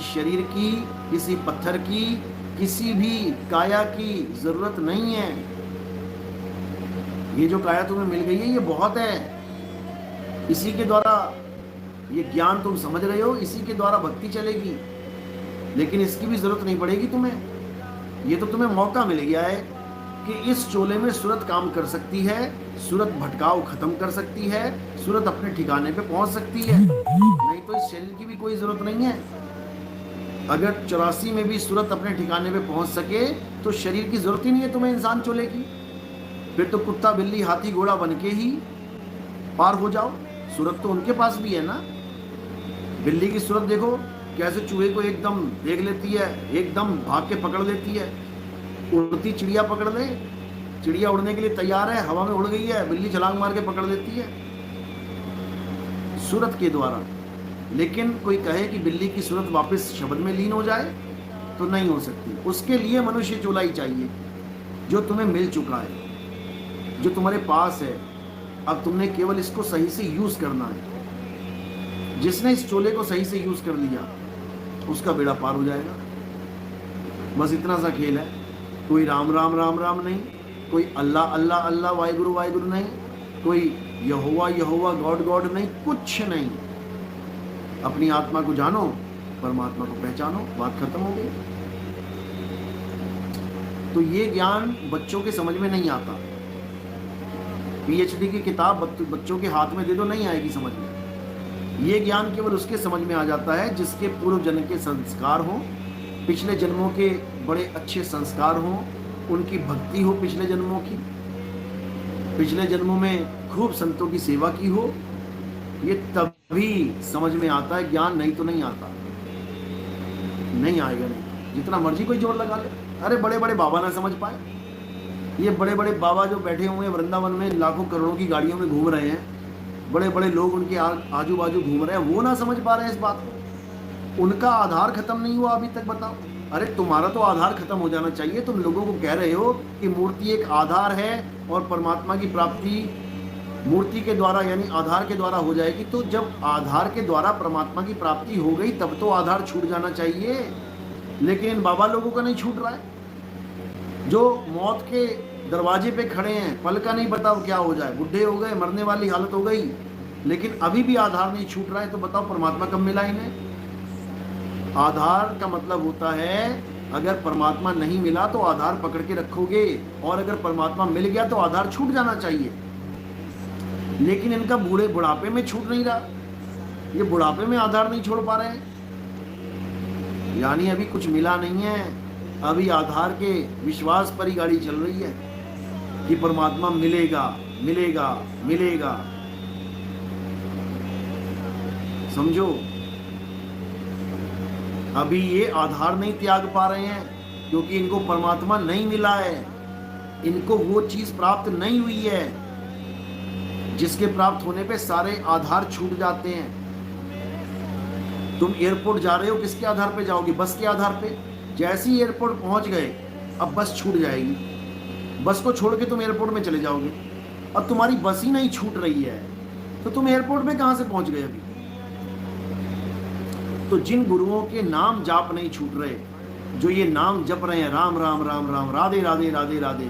शरीर की, किसी पत्थर की, किसी भी काया की जरूरत नहीं है। ये जो काया तुम्हें मिल गई है ये बहुत है। इसी के द्वारा ये ज्ञान तुम समझ रहे हो, इसी के द्वारा भक्ति चलेगी। लेकिन इसकी भी जरूरत नहीं पड़ेगी तुम्हें। ये तो तुम्हें मौका मिल गया है कि इस चोले में सूरत काम कर सकती है, सूरत भटकाव खत्म कर सकती है, सूरत अपने ठिकाने पे पहुंच सकती है। नहीं तो इस शरीर की भी कोई जरूरत नहीं है। अगर 84 में भी सूरत अपने ठिकाने पे पहुंच सके तो शरीर की जरूरत ही नहीं है तुम्हें इंसान चोले की। फिर तो कुत्ता बिल्ली हाथी घोड़ा बन के ही पार हो जाओ। सूरत तो उनके पास भी है ना। बिल्ली की सूरत देखो कैसे चूहे को एकदम देख लेती है, एकदम भाग के पकड़ लेती है। उड़ती चिड़िया पकड़ ले, चिड़िया उड़ने के लिए तैयार है, हवा में उड़ गई है, बिल्ली छलांग मार के पकड़ लेती है सूरत के द्वारा। लेकिन कोई कहे कि बिल्ली की सूरत वापस शब्द में लीन हो जाए तो नहीं हो सकती। उसके लिए मनुष्य चोला ही चाहिए जो तुम्हें मिल चुका है, जो तुम्हारे पास है। अब तुमने केवल इसको सही से यूज करना है। जिसने इस चोले को सही से यूज कर लिया उसका बेड़ा पार हो जाएगा। बस इतना सा खेल है। कोई राम राम राम राम नहीं, कोई अल्लाह अल्लाह अल्लाह वाहिगुरु वाहिगुरु नहीं, कोई यहोवा यहोवा गॉड गॉड नहीं, कुछ नहीं। अपनी आत्मा को जानो, परमात्मा को पहचानो, बात खत्म हो गई। तो ये ज्ञान बच्चों के समझ में नहीं आता। पीएचडी की किताब बच्चों के हाथ में दे दो, नहीं आएगी समझ में। ये ज्ञान केवल उसके समझ में आ जाता है जिसके पूर्व जन्म के संस्कार हो, पिछले जन्मों के बड़े अच्छे संस्कार हो, उनकी भक्ति हो पिछले जन्मों की, पिछले जन्मों में खूब संतों की सेवा की हो। ये तभी समझ में आता है ज्ञान, नहीं तो नहीं आता। नहीं आएगा, नहीं। जितना मर्जी कोई जोर लगा ले। अरे बड़े बड़े बाबा ना समझ पाए। ये बड़े बड़े बाबा जो बैठे हुए हैं वृंदावन में, लाखों करोड़ों की गाड़ियों में घूम रहे हैं, बड़े बड़े लोग उनके आजू बाजू घूम रहे हैं, वो ना समझ पा रहे हैं इस बात को। उनका आधार खत्म नहीं हुआ अभी तक। बताओ, अरे तुम्हारा तो आधार खत्म हो जाना चाहिए। तुम लोगों को कह रहे हो कि मूर्ति एक आधार है और परमात्मा की प्राप्ति मूर्ति के द्वारा यानी आधार के द्वारा हो जाएगी। तो जब आधार के द्वारा परमात्मा की प्राप्ति हो गई तब तो आधार छूट जाना चाहिए। लेकिन इन बाबा लोगों का नहीं छूट रहा है, जो मौत के दरवाजे पे खड़े हैं, पल का नहीं बताओ क्या हो जाए, बुढ़े हो गए, मरने वाली हालत हो गई, लेकिन अभी भी आधार नहीं छूट रहा है। तो बताओ परमात्मा कब मिला इन्हें? आधार का मतलब होता है अगर परमात्मा नहीं मिला तो आधार पकड़ के रखोगे, और अगर परमात्मा मिल गया तो आधार छूट जाना चाहिए। लेकिन इनका बुढ़ापे में छूट नहीं रहा। ये बुढ़ापे में आधार नहीं छोड़ पा रहे हैं, यानी अभी कुछ मिला नहीं है। अभी आधार के विश्वास पर ही गाड़ी चल रही है कि परमात्मा मिलेगा मिलेगा मिलेगा। समझो, अभी ये आधार नहीं त्याग पा रहे हैं क्योंकि इनको परमात्मा नहीं मिला है। इनको वो चीज प्राप्त नहीं हुई है जिसके प्राप्त होने पे सारे आधार छूट जाते हैं। तुम एयरपोर्ट जा रहे हो, किसके आधार पे जाओगे? बस के आधार पे। जैसे ही एयरपोर्ट पहुंच गए अब बस छूट जाएगी, बस को छोड़ के तुम एयरपोर्ट में चले जाओगे। अब तुम्हारी बस ही नहीं छूट रही है तो तुम एयरपोर्ट में कहां से पहुंच गए अभी? तो जिन गुरुओं के नाम जाप नहीं छूट रहे, जो ये नाम जप रहे हैं राम राम राम राम, राधे राधे राधे राधे,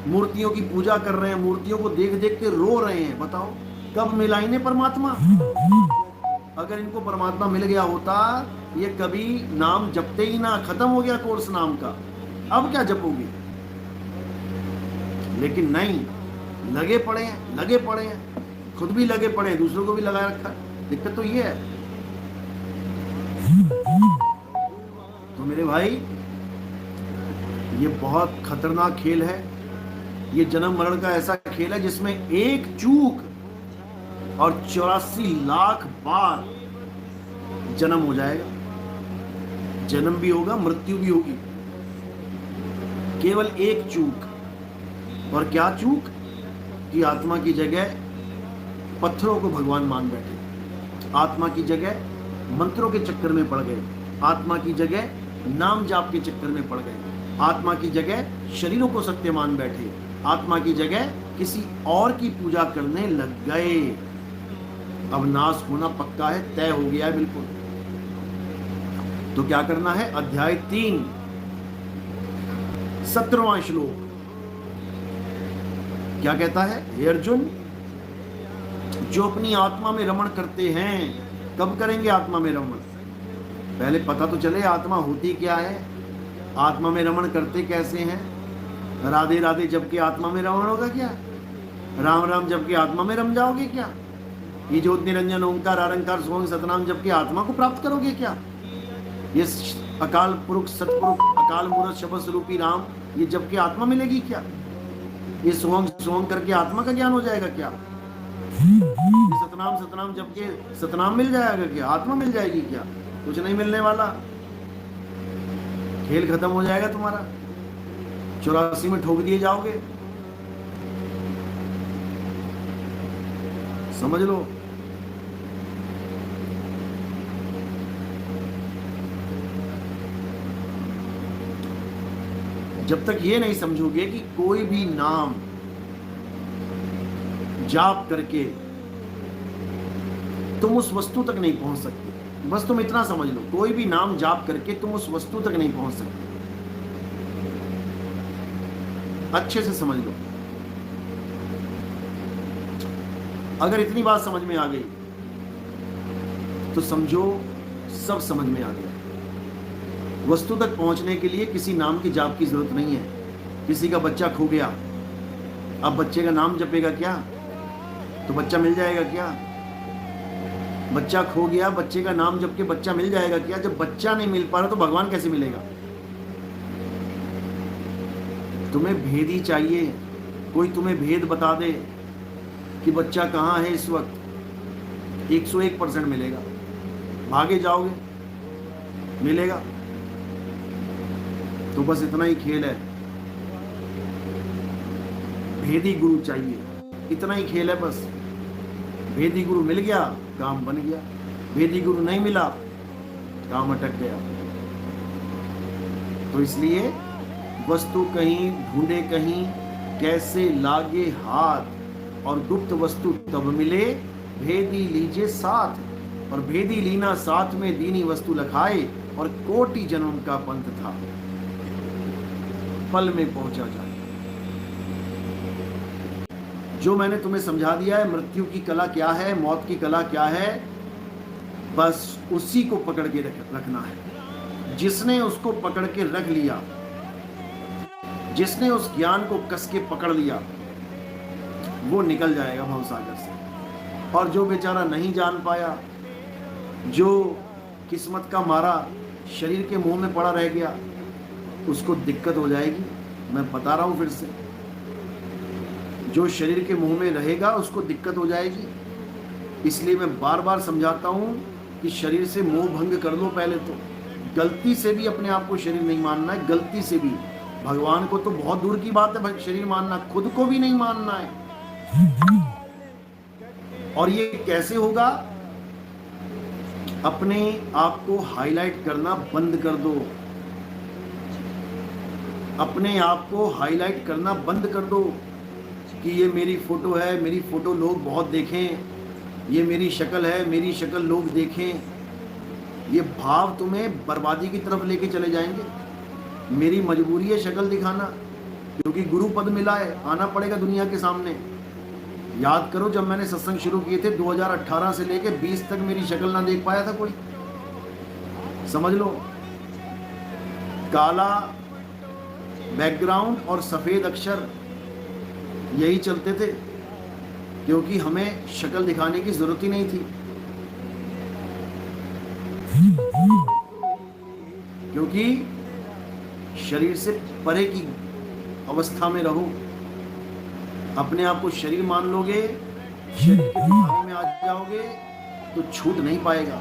मूर्तियों की पूजा कर रहे हैं, मूर्तियों को देख देख के रो रहे हैं, बताओ कब मिला इन्हें परमात्मा? अगर इनको परमात्मा मिल गया होता ये कभी नाम जपते ही ना, खत्म हो गया कोर्स नाम का। अब क्या जपोगे? लेकिन नहीं, लगे पड़े हैं, खुद भी लगे पड़े हैं, दूसरों को भी लगा रखा है। दिक्कत तो ये है। तो मेरे भाई, ये बहुत खतरनाक खेल है। ये जन्म मरण का ऐसा खेल है जिसमें एक चूक और 84 लाख बार जन्म हो जाएगा। जन्म भी होगा, मृत्यु भी होगी। केवल एक चूक। और क्या चूक? कि आत्मा की जगह पत्थरों को भगवान मान बैठे, आत्मा की जगह मंत्रों के चक्कर में पड़ गए, आत्मा की जगह नाम जाप के चक्कर में पड़ गए, आत्मा की जगह शरीरों को सत्य मान बैठे, आत्मा की जगह किसी और की पूजा करने लग गए। अब नाश होना पक्का है, तय हो गया है बिल्कुल। तो क्या करना है? अध्याय 3 17वां श्लोक क्या कहता है? हे अर्जुन, जो अपनी आत्मा में रमण करते हैं, कब करेंगे आत्मा में रमण? पहले पता तो चले आत्मा होती क्या है, आत्मा में रमण करते कैसे हैं। राधे राधे जबकि आत्मा में रमण होगा क्या? राम राम जबकि आत्मा में रम जाओगे क्या? ये ज्योत निरंजन ओंकार अरंकार सोहंग सतनाम जबकि आत्मा को प्राप्त करोगे क्या? ये अकाल पुरुष सतपुरुष अकाल मूर्त शब्द स्वरूपी राम, ये जबकि आत्मा मिलेगी क्या? ये सोहंग सोहंग करके आत्मा का ज्ञान हो जाएगा क्या? सतनाम सतनाम जबकि सतनाम मिल जाएगा क्या? आत्मा मिल जाएगी क्या? कुछ नहीं मिलने वाला, खेल खत्म हो जाएगा तुम्हारा, 84 में ठोक दिए जाओगे। समझ लो। जब तक ये नहीं समझोगे कि कोई भी नाम जाप करके तुम उस वस्तु तक नहीं पहुंच सकते, बस तुम इतना समझ लो, कोई भी नाम जाप करके तुम उस वस्तु तक नहीं पहुंच सकते। अच्छे से समझ लो। अगर इतनी बात समझ में आ गई तो समझो सब समझ में आ गया। वस्तु तक पहुंचने के लिए किसी नाम की जाप की जरूरत नहीं है। किसी का बच्चा खो गया, अब बच्चे का नाम जपेगा क्या? तो बच्चा मिल जाएगा क्या? बच्चा खो गया, बच्चे का नाम जप के बच्चा मिल जाएगा क्या? जब बच्चा नहीं मिल पा रहा तो भगवान कैसे मिलेगा? तुम्हें भेद ही चाहिए, कोई तुम्हें भेद बता दे कि बच्चा कहाँ है इस वक्त। 101% मिलेगा, भागे जाओगे मिलेगा। तो बस इतना ही खेल है, भेदी गुरु चाहिए, इतना ही खेल है बस। भेदी गुरु मिल गया काम बन गया, भेदी गुरु नहीं मिला काम अटक गया। तो इसलिए वस्तु कहीं ढूंढे कहीं, कैसे लागे हाथ, और गुप्त वस्तु तब मिले, भेदी लीजे साथ। और भेदी लीना साथ में दीनी वस्तु लखाए, और कोटि जन्म का पंथ था, पल में पहुंचा जाए। जो मैंने तुम्हें समझा दिया है, मृत्यु की कला क्या है, मौत की कला क्या है, बस उसी को पकड़ के रखना है। जिसने उसको पकड़ के रख लिया, जिसने उस ज्ञान को कस के पकड़ लिया, वो निकल जाएगा भवसागर से। और जो बेचारा नहीं जान पाया, जो किस्मत का मारा शरीर के मुंह में पड़ा रह गया, उसको दिक्कत हो जाएगी। मैं बता रहा हूं फिर से, जो शरीर के मुंह में रहेगा उसको दिक्कत हो जाएगी। इसलिए मैं बार बार समझाता हूं कि शरीर से मोह भंग कर लो। पहले तो गलती से भी अपने आप को शरीर नहीं मानना है, गलती से भी। भगवान को तो बहुत दूर की बात है शरीर मानना, खुद को भी नहीं मानना है। और ये कैसे होगा? अपने आप को हाईलाइट करना बंद कर दो, अपने आप को हाईलाइट करना बंद कर दो कि ये मेरी फोटो है, मेरी फोटो लोग बहुत देखें, ये मेरी शक्ल है, मेरी शक्ल लोग देखें। ये भाव तुम्हें बर्बादी की तरफ लेके चले जाएंगे। मेरी मजबूरी है शक्ल दिखाना, क्योंकि गुरु पद मिला है, आना पड़ेगा दुनिया के सामने। याद करो, जब मैंने सत्संग शुरू किए थे 2018 से लेके 20 तक मेरी शक्ल ना देख पाया था कोई। समझ लो, काला बैकग्राउंड और सफेद अक्षर, यही चलते थे, क्योंकि हमें शक्ल दिखाने की जरूरत ही नहीं थी। क्योंकि शरीर से परे की अवस्था में रहो। अपने आप को शरीर मान लोगे, शरीर के दिखाने में आ जाओगे तो छूट नहीं पाएगा।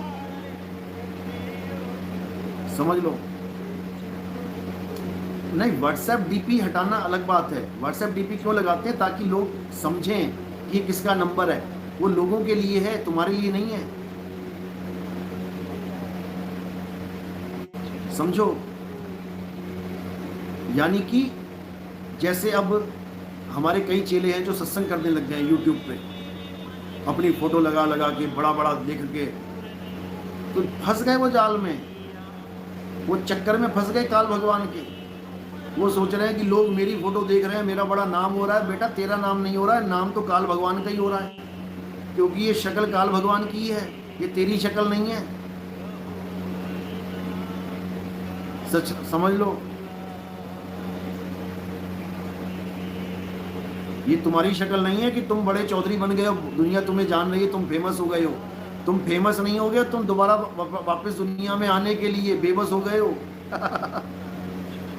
समझ लो। नहीं, व्हाट्सएप डीपी हटाना अलग बात है। व्हाट्सएप डीपी क्यों लगाते हैं? ताकि लोग समझें कि ये किसका नंबर है। वो लोगों के लिए है, तुम्हारे लिए नहीं है। समझो। यानी कि जैसे अब हमारे कई चेले हैं जो सत्संग करने लग गए यूट्यूब पे, अपनी फोटो लगा लगा के, बड़ा बड़ा देख के, तो फंस गए वो जाल में। वो चक्कर में फंस गए काल भगवान के। वो सोच रहे हैं कि लोग मेरी फोटो देख रहे हैं, मेरा बड़ा नाम हो रहा है। बेटा तेरा नाम नहीं हो रहा है, नाम तो काल भगवान का ही हो रहा है, क्योंकि ये शक्ल काल भगवान की है, ये तेरी शक्ल नहीं है। सच समझ लो, ये तुम्हारी शक्ल नहीं है कि तुम बड़े चौधरी बन गए हो, दुनिया तुम्हें जान रही है, तुम फेमस हो गए हो। तुम फेमस नहीं हो गए, तुम दोबारा वापस दुनिया में आने के लिए बेबस हो गए हो।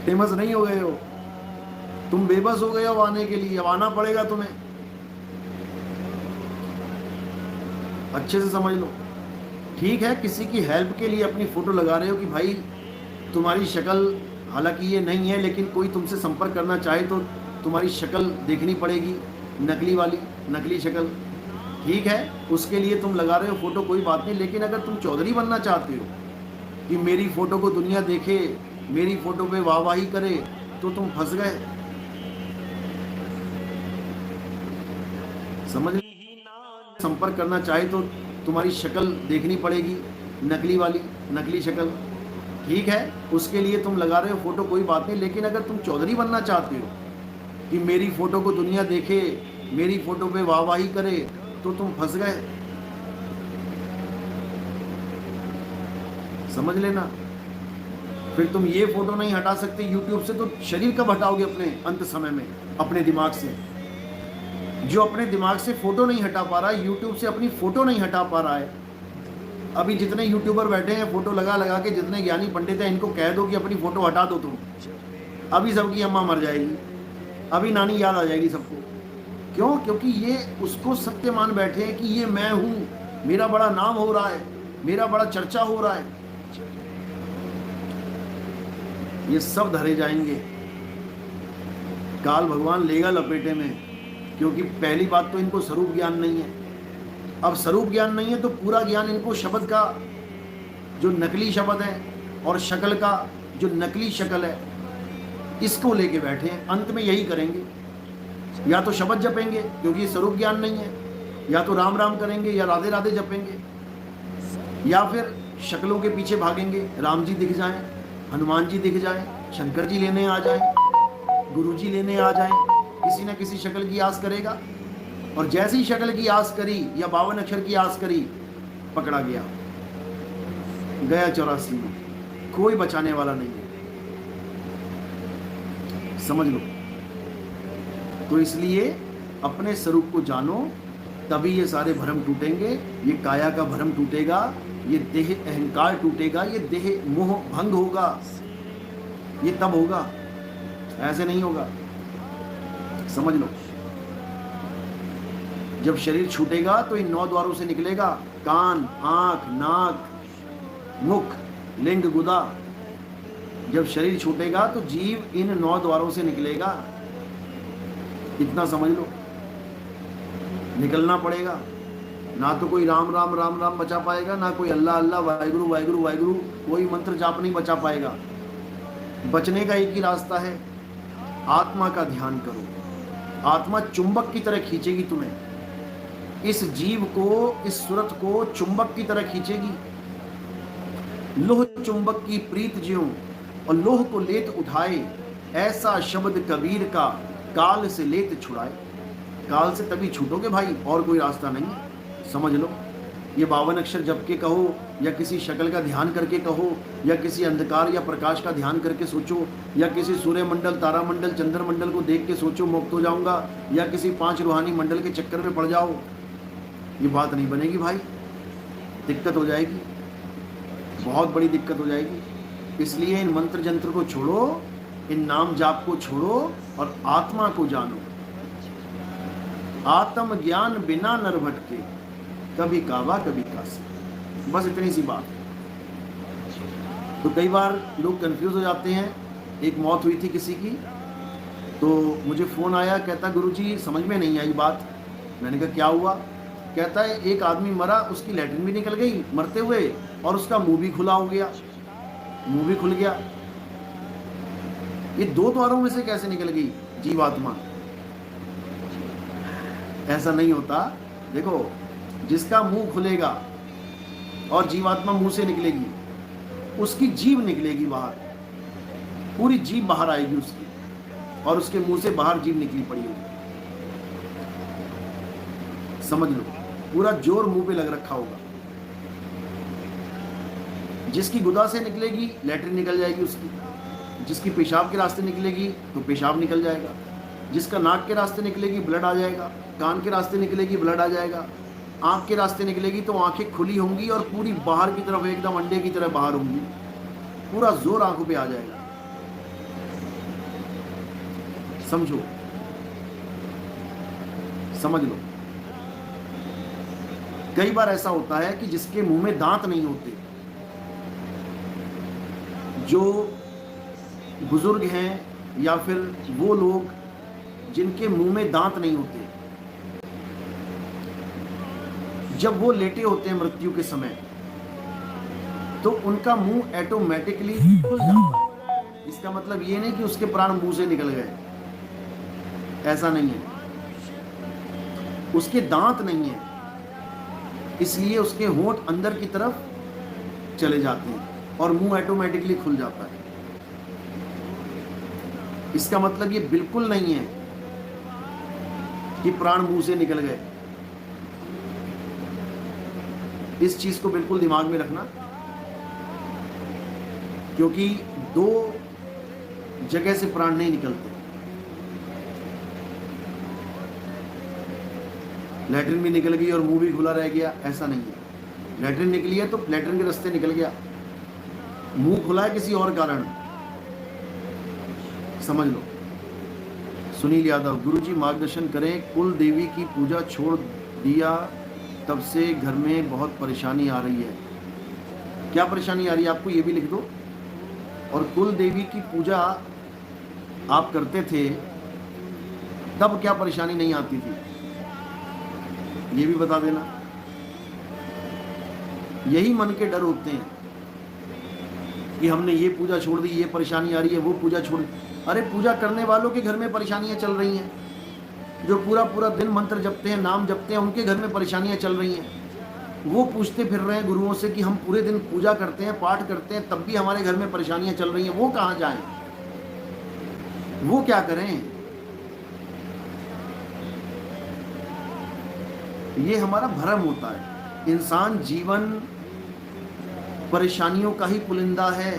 फेमस नहीं हो गए हो, तुम बेबस हो गए हो आने के लिए, अब आना पड़ेगा तुम्हें। अच्छे से समझ लो। ठीक है, किसी की हेल्प के लिए अपनी फोटो लगा रहे हो कि भाई तुम्हारी शक्ल, हालांकि ये नहीं है, लेकिन कोई तुमसे संपर्क करना चाहे तो तुम्हारी शक्ल देखनी पड़ेगी, नकली वाली, नकली शक्ल। ठीक है, उसके लिए तुम लगा रहे हो फोटो, कोई बात नहीं। लेकिन अगर तुम चौधरी बनना चाहते हो कि मेरी फोटो को दुनिया देखे, मेरी फोटो पे वाहवाही करे, तो तुम फंस गए। समझ, संपर्क करना चाहे तो तुम्हारी शक्ल देखनी पड़ेगी, नकली वाली, नकली शक्ल। ठीक है, उसके लिए तुम लगा रहे हो फोटो, कोई बात नहीं। लेकिन अगर तुम चौधरी बनना चाहते हो कि मेरी फोटो को दुनिया देखे, मेरी फोटो पे वाहवाही करे, तो तुम फंस गए। समझ लेना। फिर तुम ये फोटो नहीं हटा सकते यूट्यूब से, तो शरीर कब हटाओगे अपने अंत समय में, अपने दिमाग से? जो अपने दिमाग से फोटो नहीं हटा पा रहा है, यूट्यूब से अपनी फोटो नहीं हटा पा रहा है। अभी जितने यूट्यूबर बैठे हैं फोटो लगा लगा के, जितने ज्ञानी पंडित हैं, इनको कह दो कि अपनी फोटो हटा दो तुम, अभी सबकी अम्मा मर जाएगी, अभी नानी याद आ जाएगी सबको। क्यों? क्योंकि ये उसको सत्य मान बैठे हैं कि ये मैं हूं, मेरा बड़ा नाम हो रहा है, मेरा बड़ा चर्चा हो रहा है। ये सब धरे जाएंगे, काल भगवान लेगा लपेटे में। क्योंकि पहली बात तो इनको स्वरूप ज्ञान नहीं है। अब स्वरूप ज्ञान नहीं है तो पूरा ज्ञान इनको शब्द का, जो नकली शब्द है, और शक्ल का, जो नकली शक्ल है, इसको लेके बैठे हैं। अंत में यही करेंगे, या तो शब्द जपेंगे क्योंकि स्वरूप ज्ञान नहीं है, या तो राम राम करेंगे, या राधे राधे जपेंगे, या फिर शक्लों के पीछे भागेंगे। राम जी दिख जाएं, हनुमान जी दिख जाएं, शंकर जी लेने आ जाएं, गुरु जी लेने आ जाएं, किसी न किसी शक्ल की आस करेगा। और जैसी शक्ल की आस करी या 52 अक्षर की आस करी, पकड़ा गया, गया 84 में, कोई बचाने वाला नहीं है। समझ लो। तो इसलिए अपने स्वरूप को जानो, तभी ये सारे भ्रम टूटेंगे। ये काया का भ्रम टूटेगा, ये देह अहंकार टूटेगा, ये देह मोह भंग होगा। ये तब होगा, ऐसे नहीं होगा। समझ लो। जब शरीर छूटेगा तो इन 9 द्वारों से निकलेगा, कान, आंख, नाक, मुख, लिंग, गुदा। जब शरीर छूटेगा तो जीव इन 9 द्वारों से निकलेगा। इतना समझ लो, निकलना पड़ेगा। ना तो कोई राम राम राम राम बचा पाएगा, ना कोई अल्लाह अल्लाह वाहिगुरु वाहिगुरु वाहिगुरु, कोई मंत्र जाप नहीं बचा पाएगा। बचने का एक ही रास्ता है, आत्मा का ध्यान करो। आत्मा चुंबक की तरह खींचेगी तुम्हें, इस जीव को, इस सूरत को चुंबक की तरह खींचेगी। लोह चुंबक की प्रीत ज्यों और लोह को लेत उठाए, ऐसा शब्द कबीर का काल से लेत छुड़ाए। काल से तभी छूटोगे भाई, और कोई रास्ता नहीं है। समझ लो। ये 52 अक्षर जप के कहो, या किसी शक्ल का ध्यान करके कहो, या किसी अंधकार या प्रकाश का ध्यान करके सोचो, या किसी सूर्य मंडल, तारा मंडल, चंद्र मंडल को देख के सोचो मुक्त हो जाऊंगा, या किसी 5 रूहानी मंडल के चक्कर में पड़ जाओ, ये बात नहीं बनेगी भाई। दिक्कत हो जाएगी, बहुत बड़ी दिक्कत हो जाएगी। इसलिए इन मंत्र जंत्र को छोड़ो, इन नाम जाप को छोड़ो और आत्मा को जानो। आत्म ज्ञान बिना नर भटके, कभी काबा कभी काशी। बस इतनी सी बात। तो कई बार लोग कंफ्यूज हो जाते हैं। एक मौत हुई थी किसी की, तो मुझे फ़ोन आया, कहता गुरुजी समझ में नहीं आई बात। मैंने कहा क्या हुआ? कहता है एक आदमी मरा, उसकी लैट्रिन भी निकल गई मरते हुए, और उसका मुंह भी खुला हो गया, मुंह भी खुल गया। ये 2 द्वारों में से कैसे निकल गई जीवात्मा? ऐसा नहीं होता। देखो, जिसका मुंह खुलेगा और जीवात्मा मुंह से निकलेगी, उसकी जीभ निकलेगी बाहर, पूरी जीभ बाहर आएगी उसकी, और उसके मुंह से बाहर जीभ निकली पड़ी होगी। समझ लो, पूरा जोर मुंह पे लग रखा होगा। जिसकी गुदा से निकलेगी लैट्रिन निकल जाएगी उसकी, जिसकी पेशाब के रास्ते निकलेगी तो पेशाब निकल जाएगा, जिसका नाक के रास्ते निकलेगी ब्लड आ जाएगा, कान के रास्ते निकलेगी ब्लड आ जाएगा, आंख के रास्ते निकलेगी तो आंखें खुली होंगी और पूरी बाहर की तरफ एकदम अंडे की तरह बाहर होंगी, पूरा जोर आंखों पे आ जाएगा। समझो, समझ लो। कई बार ऐसा होता है कि जिसके मुंह में दांत नहीं होते, जो बुजुर्ग हैं या फिर वो लोग जिनके मुंह में दांत नहीं होते, जब वो लेटे होते हैं मृत्यु के समय, तो उनका मुंह ऑटोमेटिकली खुल जाता है। इसका मतलब ये नहीं कि उसके प्राण मुंह से निकल गए, ऐसा नहीं है। उसके दांत नहीं है, इसलिए उसके होंठ अंदर की तरफ चले जाते हैं और मुंह ऑटोमेटिकली खुल जाता है। इसका मतलब ये बिल्कुल नहीं है कि प्राण मुंह से निकल गए। इस चीज को बिल्कुल दिमाग में रखना, क्योंकि दो जगह से प्राण नहीं निकलते। लैट्रिन भी निकल गई और मुंह भी खुला रह गया, ऐसा नहीं है। लैट्रिन निकली है तो लैट्रिन के रास्ते निकल गया, मुंह खुला है किसी और कारण, समझ लो। सुनील यादव, गुरुजी मार्गदर्शन करें, कुल देवी की पूजा छोड़ दिया तब से घर में बहुत परेशानी आ रही है। क्या परेशानी आ रही है आपको, ये भी लिख दो। और कुल देवी की पूजा आप करते थे तब क्या परेशानी नहीं आती थी, ये भी बता देना। यही मन के डर होते हैं कि हमने ये पूजा छोड़ दी, ये परेशानी आ रही है, वो पूजा छोड़। अरे पूजा करने वालों के घर में परेशानियां चल रही हैं, जो पूरा पूरा दिन मंत्र जपते हैं, नाम जपते हैं, उनके घर में परेशानियां चल रही हैं। वो पूछते फिर रहे हैं गुरुओं से कि हम पूरे दिन पूजा करते हैं, पाठ करते हैं, तब भी हमारे घर में परेशानियां चल रही हैं। वो कहाँ जाएं, वो क्या करें? ये हमारा भ्रम होता है। इंसान जीवन परेशानियों का ही पुलिंदा है,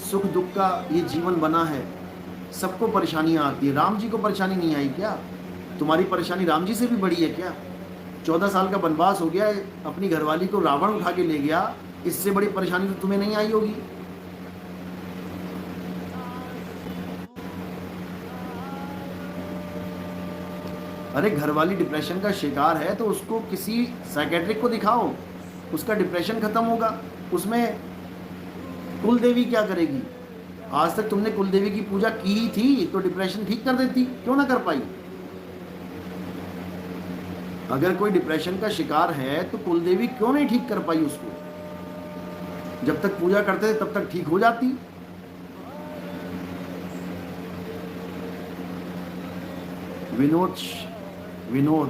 सुख दुख का ये जीवन बना है। सबको परेशानियां आती है। राम जी को परेशानी नहीं आई क्या? तुम्हारी परेशानी राम जी से भी बड़ी है क्या? 14 साल का वनवास हो गया, अपनी घरवाली को रावण उठा के ले गया, इससे बड़ी परेशानी तो तुम्हें नहीं आई होगी। अरे घरवाली डिप्रेशन का शिकार है तो उसको किसी साइकेट्रिक को दिखाओ, उसका डिप्रेशन खत्म होगा। उसमें कुल देवी क्या करेगी? आज तक तुमने कुल देवी की पूजा की ही थी तो डिप्रेशन ठीक कर देती, क्यों ना कर पाई? अगर कोई डिप्रेशन का शिकार है तो कुल देवी क्यों नहीं ठीक कर पाई उसको? जब तक पूजा करते थे तब तक ठीक हो जाती। विनोद,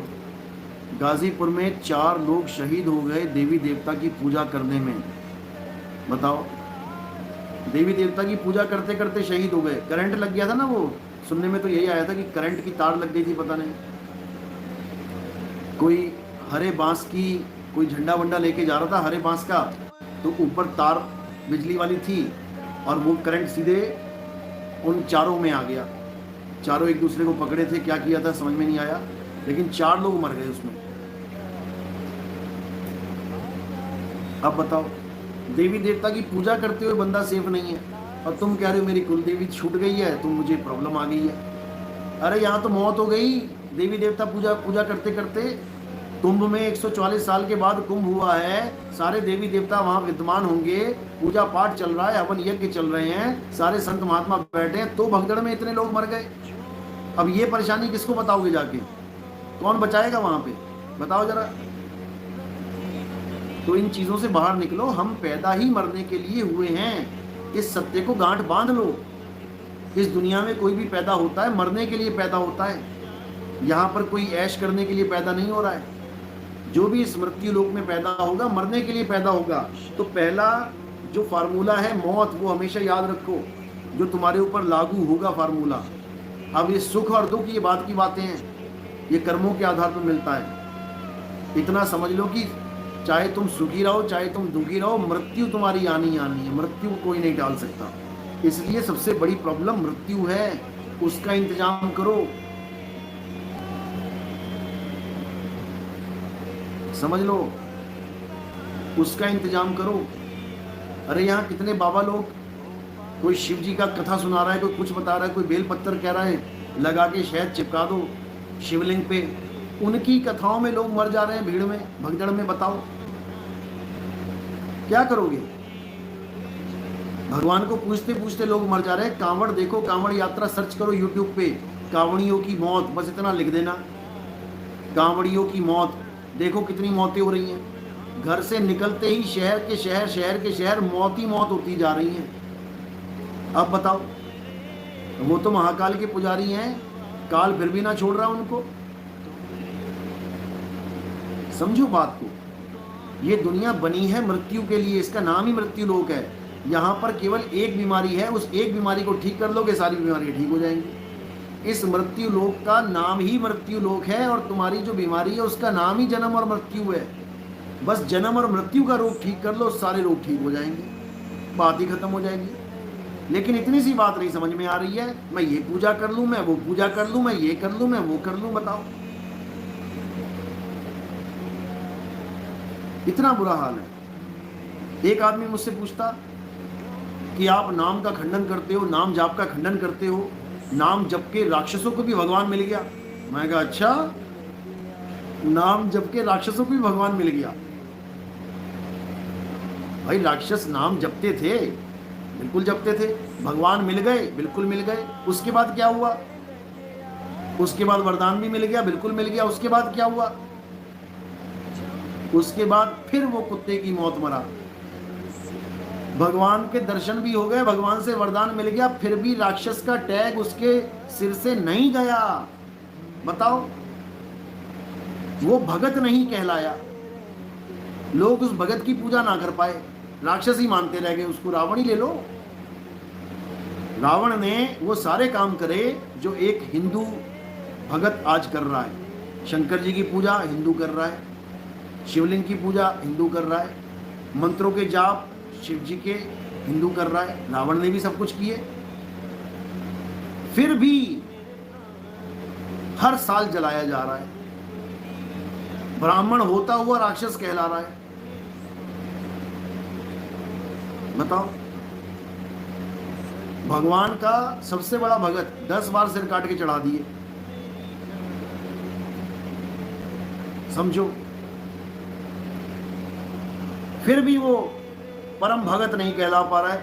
गाजीपुर में 4 लोग शहीद हो गए देवी देवता की पूजा करने में। बताओ, देवी देवता की पूजा करते करते शहीद हो गए। करंट लग गया था ना, वो सुनने में तो यही आया था कि करंट की तार लग गई थी, पता नहीं। कोई हरे बांस की कोई झंडा वंडा लेके जा रहा था, हरे बांस का, तो ऊपर तार बिजली वाली थी और वो करंट सीधे उन चारों में आ गया। चारों एक दूसरे को पकड़े थे, क्या किया था समझ में नहीं आया, लेकिन 4 लोग मर गए उसमें। अब बताओ, देवी देवता की पूजा करते हुए बंदा सेफ नहीं है और तुम कह रहे हो मेरी कुल देवी छूट गई है तो मुझे प्रॉब्लम आ गई है। अरे यहाँ तो मौत हो गई देवी देवता पूजा करते करते। कुंभ में 144 साल के बाद कुंभ हुआ है, सारे देवी देवता वहां विद्यमान होंगे, पूजा पाठ चल रहा है, हवन यज्ञ चल रहे हैं, सारे संत महात्मा बैठे हैं, तो भगदड़ में इतने लोग मर गए। अब ये परेशानी किसको बताओगे जाके? कौन बचाएगा वहां पे? बताओ जरा। तो इन चीजों से बाहर निकलो। हम पैदा ही मरने के लिए हुए हैं, इस सत्य को गांठ बांध लो। इस दुनिया में कोई भी पैदा होता है मरने के लिए पैदा होता है, यहाँ पर कोई ऐश करने के लिए पैदा नहीं हो रहा है। जो भी इस मृत्यु लोक में पैदा होगा मरने के लिए पैदा होगा। तो पहला जो फार्मूला है मौत, वो हमेशा याद रखो, जो तुम्हारे ऊपर लागू होगा फार्मूला। अब ये सुख और दुख ये बात की बातें हैं, ये कर्मों के आधार पर मिलता है। इतना समझ लो कि चाहे तुम सुखी रहो चाहे तुम दुखी रहो, मृत्यु तुम्हारी आनी आनी है, मृत्यु को कोई नहीं टाल सकता। इसलिए सबसे बड़ी प्रॉब्लम मृत्यु है, उसका इंतजाम करो। समझ लो, उसका इंतजाम करो। अरे यहाँ कितने बाबा लोग, कोई शिव जी का कथा सुना रहा है, कोई कुछ बता रहा है, कोई बेलपत्तर कह रहा है, लगा के शहद चिपका दो शिवलिंग पे, उनकी कथाओं में लोग मर जा रहे हैं भीड़ में, भगदड़ में। बताओ क्या करोगे? भगवान को पूछते पूछते लोग मर जा रहे हैं। कांवड़ देखो, कांवड़ यात्रा सर्च करो यूट्यूब पे, कांवड़ियों की मौत, बस इतना लिख देना, कांवड़ियों की मौत। देखो कितनी मौतें हो रही हैं, घर से निकलते ही शहर के शहर, शहर के शहर, मौत ही मौत होती जा रही है। अब बताओ, वो तो महाकाल के पुजारी हैं, काल फिर भी ना छोड़ रहा उनको। समझो बात को, ये दुनिया बनी है मृत्यु के लिए, इसका नाम ही मृत्यु लोक है। यहाँ पर केवल एक बीमारी है, उस एक बीमारी को ठीक कर लोगे सारी बीमारियां ठीक हो जाएंगी। इस मृत्यु लोक का नाम ही मृत्यु लोक है, और तुम्हारी जो बीमारी है उसका नाम ही जन्म और मृत्यु है। बस जन्म और मृत्यु का रोग ठीक कर लो, सारे रोग ठीक हो जाएंगे, बात ही खत्म हो जाएगी। लेकिन इतनी सी बात नहीं समझ में आ रही है, मैं ये पूजा कर लूं, मैं वो पूजा कर लूं, मैं ये कर लूं, मैं वो कर लूं। बताओ, इतना बुरा हाल है। एक आदमी मुझसे पूछता कि आप नाम का खंडन करते हो, नाम जाप का खंडन करते हो, नाम जप के राक्षसों को भी भगवान मिल गया। मैं कहा अच्छा, नाम जप के राक्षसों को भी भगवान मिल गया? भाई राक्षस नाम जपते थे, बिल्कुल जपते थे, भगवान मिल गए, बिल्कुल मिल गए। उसके बाद क्या हुआ? उसके बाद वरदान भी मिल गया, बिल्कुल मिल गया। उसके बाद क्या हुआ? उसके बाद फिर वो कुत्ते की मौत मरा। भगवान के दर्शन भी हो गए, भगवान से वरदान मिल गया, फिर भी राक्षस का टैग उसके सिर से नहीं गया। बताओ, वो भगत नहीं कहलाया, लोग उस भगत की पूजा ना कर पाए, राक्षस ही मानते रह गए उसको। रावण ही ले लो, रावण ने वो सारे काम करे जो एक हिंदू भगत आज कर रहा है। शंकर जी की पूजा हिंदू कर रहा है, शिवलिंग की पूजा हिंदू कर रहा है, मंत्रों के जाप शिव जी के हिंदू कर रहा है। रावण ने भी सब कुछ किए, फिर भी हर साल जलाया जा रहा है। ब्राह्मण होता हुआ राक्षस कहला रहा है। बताओ, भगवान का सबसे बड़ा भगत 10 बार सिर काट के चढ़ा दिए। समझो, फिर भी वो परम भगत नहीं कहला पा रहा है,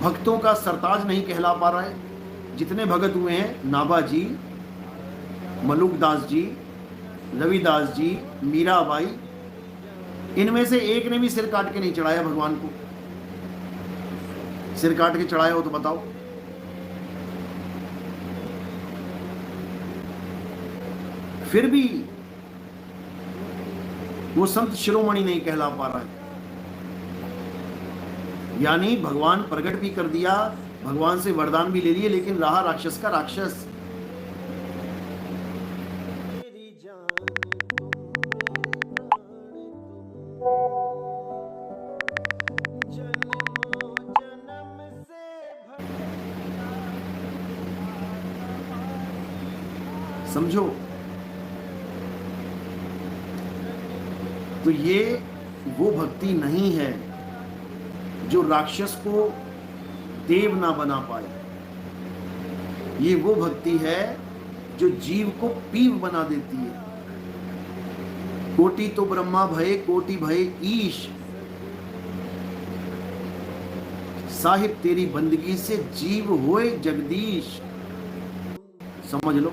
भक्तों का सरताज नहीं कहला पा रहा है। जितने भगत हुए हैं, नाभा जी, मलुकदास जी, रविदास जी, मीराबाई, इनमें से एक ने भी सिर काट के नहीं चढ़ाया भगवान को। सिर काट के चढ़ाया हो तो बताओ। फिर भी वो संत शिरोमणि नहीं कहला पा रहा है। यानी भगवान प्रकट भी कर दिया, भगवान से वरदान भी ले लिए, लेकिन रहा राक्षस का राक्षस। समझो, तो ये वो भक्ति नहीं है जो राक्षस को देव ना बना पाए। ये वो भक्ति है जो जीव को पीव बना देती है। कोटि तो ब्रह्मा भय, कोटि भय ईश, साहिब तेरी बंदगी से जीव होए जगदीश। समझ लो,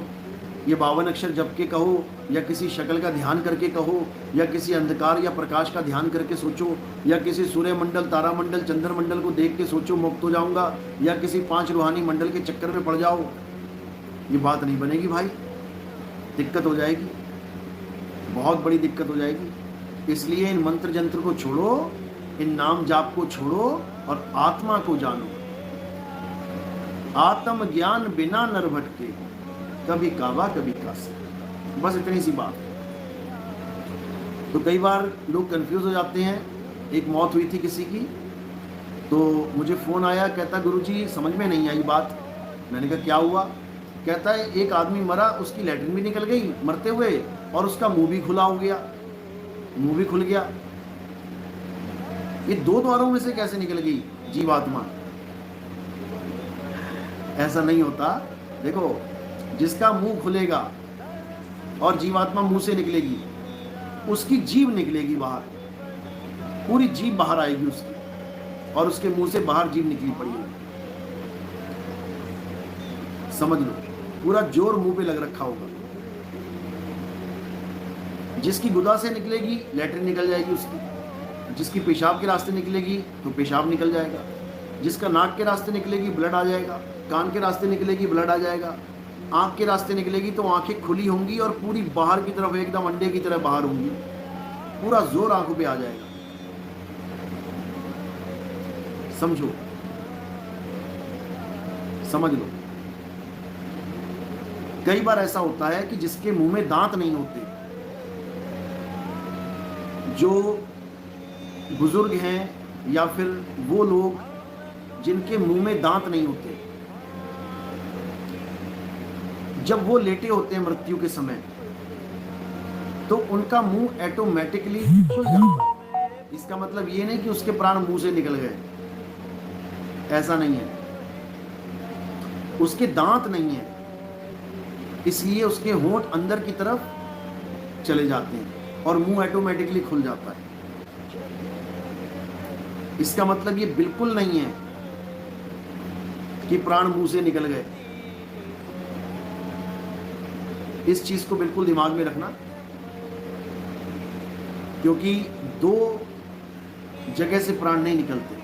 ये 52 अक्षर जप के कहो, या किसी शक्ल का ध्यान करके कहो, या किसी अंधकार या प्रकाश का ध्यान करके सोचो, या किसी सूर्य मंडल, तारा मंडल, चंद्र मंडल को देख के सोचो मुक्त हो जाऊंगा, या किसी 5 रूहानी मंडल के चक्कर में पड़ जाओ, ये बात नहीं बनेगी भाई, दिक्कत हो जाएगी, बहुत बड़ी दिक्कत हो जाएगी। इसलिए इन मंत्र जंत्र को छोड़ो इन नाम जाप को छोड़ो और आत्मा को जानो। आत्म ज्ञान बिना नर भटके, कभी काबा कभी काशी। बस इतनी सी बात। तो कई बार लोग कंफ्यूज हो जाते हैं। एक मौत हुई थी किसी की, तो मुझे फ़ोन आया, कहता गुरुजी समझ में नहीं आई बात। मैंने कहा क्या हुआ? कहता है एक आदमी मरा, उसकी लैट्रिन भी निकल गई मरते हुए, और उसका मुंह भी खुला हो गया, मुंह भी खुल गया। ये दो द्वारों में से कैसे निकल गई जीवात्मा? ऐसा नहीं होता। देखो, जिसका मुंह खुलेगा और जीवात्मा मुंह से निकलेगी, उसकी जीव निकलेगी बाहर, पूरी जीव बाहर आएगी उसकी, और उसके मुंह से बाहर जीव निकली पड़ी है। समझ लो, पूरा जोर मुंह पे लग रखा होगा। जिसकी गुदा से निकलेगी लैट्रिन निकल जाएगी उसकी, जिसकी पेशाब के रास्ते निकलेगी तो पेशाब निकल जाएगा, जिसका नाक के रास्ते निकलेगी ब्लड आ जाएगा, कान के रास्ते निकलेगी ब्लड आ जाएगा, आंख के रास्ते निकलेगी तो आंखें खुली होंगी और पूरी बाहर की तरफ एकदम अंडे की तरह बाहर होंगी, पूरा जोर आंखों पे आ जाएगा। समझो, समझ लो। कई बार ऐसा होता है कि जिसके मुंह में दांत नहीं होते, जो बुजुर्ग हैं या फिर वो लोग जिनके मुंह में दांत नहीं होते, जब वो लेटे होते हैं मृत्यु के समय, तो उनका मुंह ऑटोमेटिकली खुल जाता है। इसका मतलब ये नहीं कि उसके प्राण मुंह से निकल गए, ऐसा नहीं है। उसके दांत नहीं है, इसलिए उसके होंठ अंदर की तरफ चले जाते हैं और मुंह ऑटोमेटिकली खुल जाता है। इसका मतलब ये बिल्कुल नहीं है कि प्राण मुंह से निकल गए। इस चीज को बिल्कुल दिमाग में रखना, क्योंकि दो जगह से प्राण नहीं निकलते।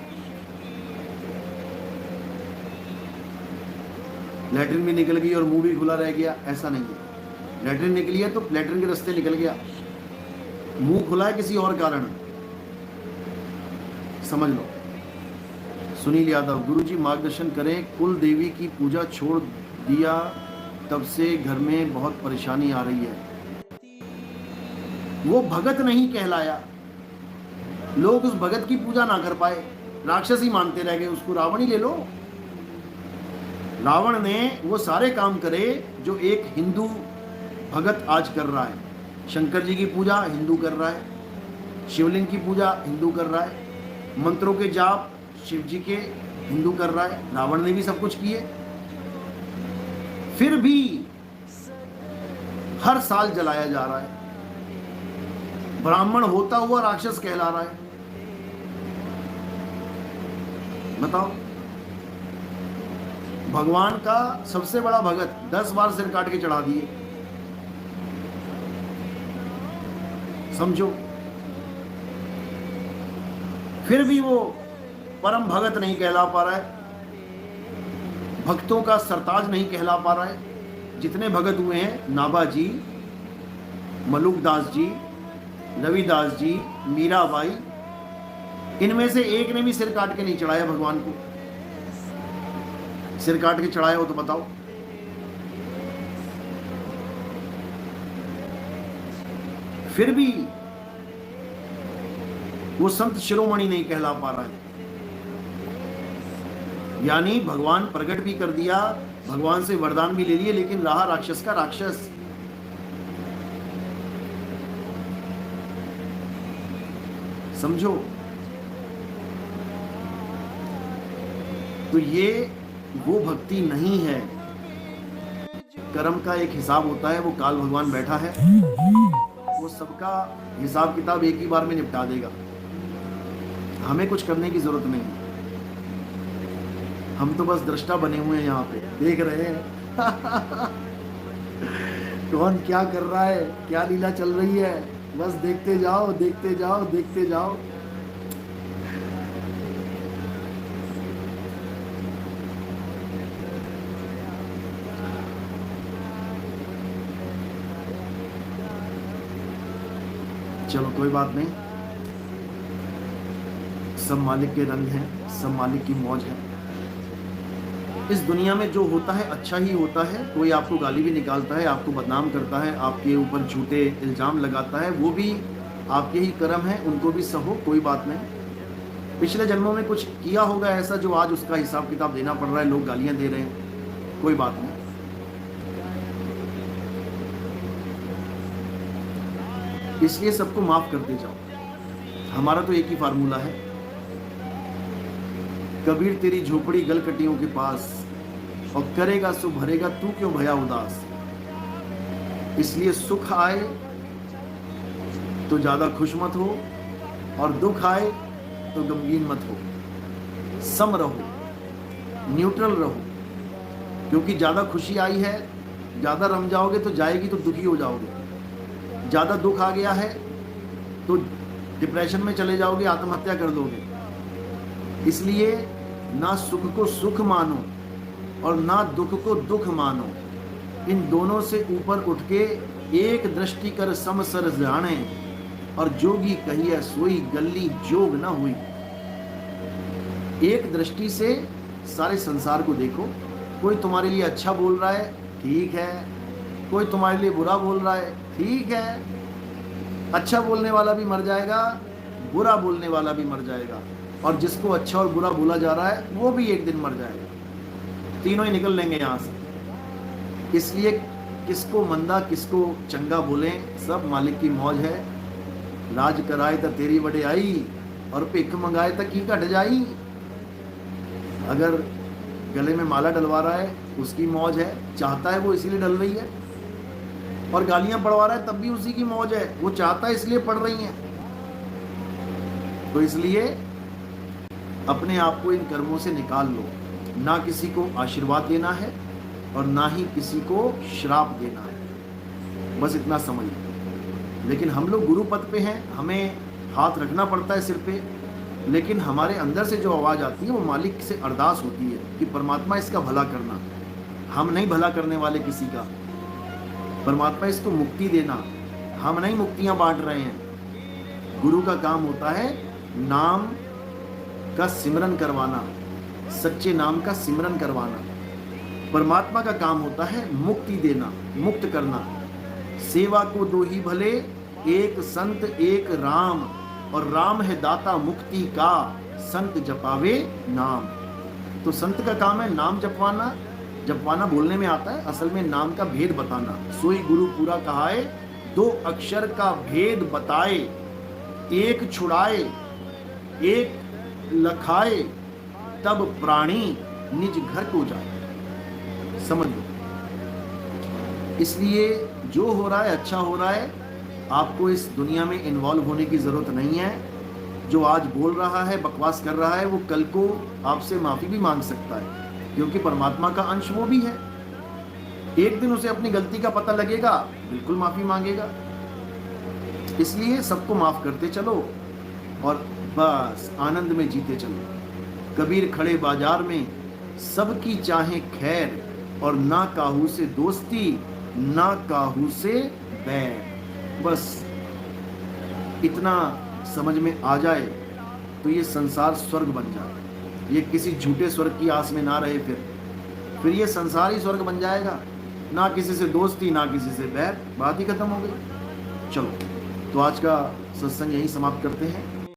लैट्रिन भी निकल गई और मुंह भी खुला रह गया, ऐसा नहीं है। लैट्रिन निकली है तो लैट्रिन के रास्ते निकल गया, मुंह खुला है किसी और कारण। समझ लो। सुनील यादव, गुरुजी मार्गदर्शन करें, कुल देवी की पूजा छोड़ दिया, तब से घर में बहुत परेशानी आ रही है। वो भगत नहीं कहलाया, लोग उस भगत की पूजा ना कर पाए, राक्षस ही मानते रह गए उसको। रावण ही ले लो, रावण ने वो सारे काम करे जो एक हिंदू भगत आज कर रहा है। शंकर जी की पूजा हिंदू कर रहा है, शिवलिंग की पूजा हिंदू कर रहा है, मंत्रों के जाप शिव जी के हिंदू कर रहा है। रावण ने भी सब कुछ किए, फिर भी हर साल जलाया जा रहा है। ब्राह्मण होता हुआ राक्षस कहला रहा है। बताओ, भगवान का सबसे बड़ा भगत 10 बार सिर काट के चढ़ा दिए। समझो, फिर भी वो परम भगत नहीं कहला पा रहा है, भक्तों का सरताज नहीं कहला पा रहा है। जितने भगत हुए हैं, नाभा जी, मलुकदास जी, रविदास जी, मीराबाई, इनमें से एक ने भी सिर काट के नहीं चढ़ाया भगवान को। सिर काट के चढ़ाया हो तो बताओ। फिर भी वो संत शिरोमणि नहीं कहला पा रहा है। यानी भगवान प्रकट भी कर दिया, भगवान से वरदान भी ले लिए, लेकिन रहा राक्षस का राक्षस। समझो। तो ये वो भक्ति नहीं है। कर्म का एक हिसाब होता है, वो काल भगवान बैठा है, वो सबका हिसाब किताब एक ही बार में निपटा देगा। हमें कुछ करने की जरूरत नहीं, हम तो बस दृष्टा बने हुए हैं, यहाँ पे देख रहे हैं कौन क्या कर रहा है, क्या लीला चल रही है। बस देखते जाओ, देखते जाओ, देखते जाओ। चलो कोई बात नहीं। सब मालिक के रंग हैं, सब मालिक की मौज है। इस दुनिया में जो होता है अच्छा ही होता है। कोई आपको गाली भी निकालता है, आपको बदनाम करता है, आपके ऊपर झूठे इल्ज़ाम लगाता है, वो भी आपके ही कर्म है, उनको भी सहो, कोई बात नहीं। पिछले जन्मों में कुछ किया होगा ऐसा जो आज उसका हिसाब किताब देना पड़ रहा है, लोग गालियां दे रहे हैं, कोई बात नहीं। इसलिए सबको माफ करते जाओ। हमारा तो एक ही फार्मूला है, कबीर तेरी झोपड़ी गलकटियों के पास, और करेगा सो भरेगा तू क्यों भया उदास। इसलिए सुख आए तो ज्यादा खुश मत हो, और दुख आए तो गमगीन मत हो। सम रहो, न्यूट्रल रहो, क्योंकि ज्यादा खुशी आई है, ज्यादा रम जाओगे तो जाएगी तो दुखी हो जाओगे। ज्यादा दुख आ गया है तो डिप्रेशन में चले जाओगे, आत्महत्या कर दोगे। इसलिए ना सुख को सुख मानो और ना दुख को दुख मानो। इन दोनों से ऊपर उठ के एक दृष्टि कर समसर जाने, और जोगी कहिए सोई गल्ली जोग ना हुई। एक दृष्टि से सारे संसार को देखो। कोई तुम्हारे लिए अच्छा बोल रहा है, ठीक है, कोई तुम्हारे लिए बुरा बोल रहा है, ठीक है। अच्छा बोलने वाला भी मर जाएगा, बुरा बोलने वाला भी मर जाएगा, और जिसको अच्छा और बुरा बोला जा रहा है वो भी एक दिन मर जाएगा। तीनों ही निकल लेंगे यहाँ से। इसलिए किसको मंदा किसको चंगा बोलें, सब मालिक की मौज है। राज कराए तो तेरी बड़े आई, और भिख मंगाए तो की घट जाई। अगर गले में माला डलवा रहा है उसकी मौज है, चाहता है वो इसीलिए डल रही है। और गालियां पड़वा रहा है तब भी उसी की मौज है, वो चाहता है इसलिए पढ़ रही हैं। तो इसलिए अपने आप को इन कर्मों से निकाल लो। ना किसी को आशीर्वाद देना है और ना ही किसी को श्राप देना है, बस इतना समझ लो। लेकिन हम लोग गुरु पद पे हैं, हमें हाथ रखना पड़ता है सिर पे, लेकिन हमारे अंदर से जो आवाज़ आती है वो मालिक से अरदास होती है कि परमात्मा इसका भला करना। हम नहीं भला करने वाले किसी का, परमात्मा इसको मुक्ति देना। हम नहीं मुक्तियां बांट रहे हैं। गुरु का काम होता है नाम का सिमरन करवाना, सच्चे नाम का सिमरन करवाना। परमात्मा का काम होता है मुक्ति देना, मुक्त करना। सेवा को दो ही भले, एक संत एक राम, और राम है दाता मुक्ति का, संत जपावे नाम। तो संत का काम है नाम जपवाना। जपवाना बोलने में आता है, असल में नाम का भेद बताना। सोई गुरु पूरा कहाए, दो अक्षर का भेद बताए। एक छुड़ाए एक लखाए, तब प्राणी निज घर को जाए। समझ लो। इसलिए जो हो रहा है अच्छा हो रहा है, आपको इस दुनिया में इन्वॉल्व होने की ज़रूरत नहीं है। जो आज बोल रहा है, बकवास कर रहा है, वो कल को आपसे माफ़ी भी मांग सकता है, क्योंकि परमात्मा का अंश वो भी है। एक दिन उसे अपनी गलती का पता लगेगा, बिल्कुल माफ़ी मांगेगा। इसलिए सबको माफ़ करते चलो और बस आनंद में जीते चलो। कबीर खड़े बाजार में सबकी चाहे खैर, और ना काहू से दोस्ती ना काहू से बैर। बस इतना समझ में आ जाए तो ये संसार स्वर्ग बन जाए। ये किसी झूठे स्वर्ग की आस में ना रहे, फिर ये संसार ही स्वर्ग बन जाएगा। ना किसी से दोस्ती ना किसी से बैर, बात ही खत्म हो गई। चलो, तो आज का सत्संग यहीं समाप्त करते हैं।